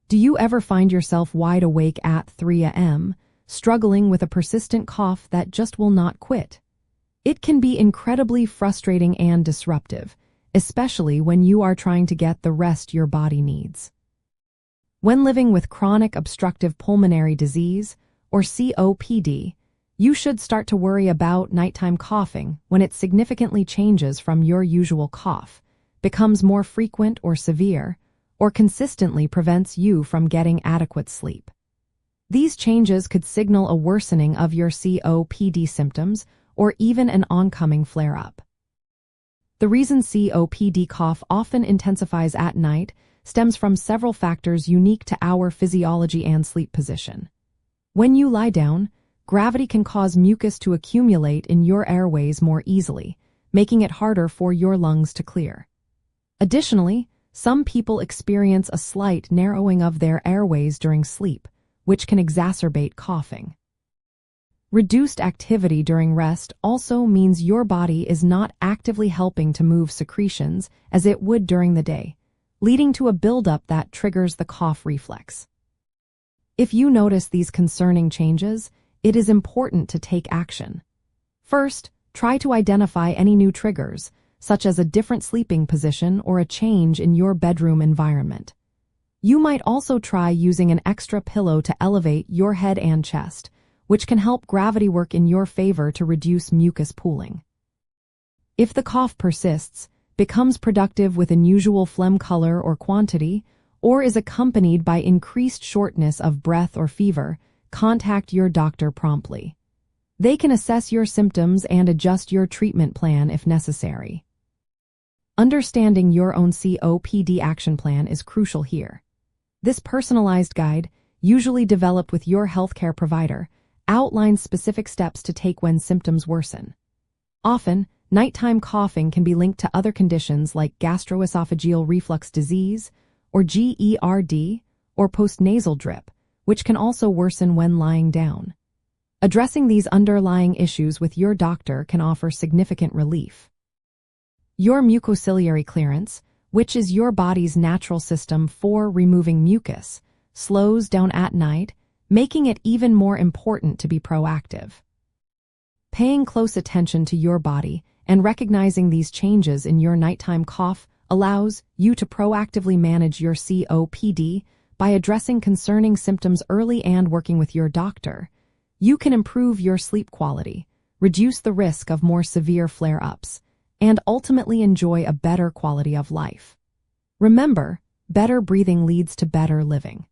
Do you ever find yourself wide awake at 3 a.m., struggling with a persistent cough that just will not quit? It can be incredibly frustrating and disruptive, especially when you are trying to get the rest your body needs. When living with chronic obstructive pulmonary disease, or COPD, you should start to worry about nighttime coughing when it significantly changes from your usual cough, becomes more frequent or severe, or consistently prevents you from getting adequate sleep. These changes could signal a worsening of your COPD symptoms or even an oncoming flare-up. The reason COPD cough often intensifies at night stems from several factors unique to our physiology and sleep position. When you lie down, gravity can cause mucus to accumulate in your airways more easily, making it harder for your lungs to clear. Additionally, some people experience a slight narrowing of their airways during sleep, which can exacerbate coughing. Reduced activity during rest also means your body is not actively helping to move secretions as it would during the day, leading to a buildup that triggers the cough reflex. If you notice these concerning changes, it is important to take action. First, try to identify any new triggers, such as a different sleeping position or a change in your bedroom environment. You might also try using an extra pillow to elevate your head and chest, which can help gravity work in your favor to reduce mucus pooling. If the cough persists, becomes productive with unusual phlegm color or quantity, or is accompanied by increased shortness of breath or fever, contact your doctor promptly. They can assess your symptoms and adjust your treatment plan if necessary. Understanding your own COPD action plan is crucial here. This personalized guide, usually developed with your healthcare provider, outlines specific steps to take when symptoms worsen. Often, nighttime coughing can be linked to other conditions like gastroesophageal reflux disease, or GERD, or postnasal drip, which can also worsen when lying down. Addressing these underlying issues with your doctor can offer significant relief. Your mucociliary clearance, which is your body's natural system for removing mucus, slows down at night, making it even more important to be proactive. Paying close attention to your body and recognizing these changes in your nighttime cough allows you to proactively manage your COPD by addressing concerning symptoms early and working with your doctor. You can improve your sleep quality, reduce the risk of more severe flare-ups, and ultimately enjoy a better quality of life. Remember, better breathing leads to better living.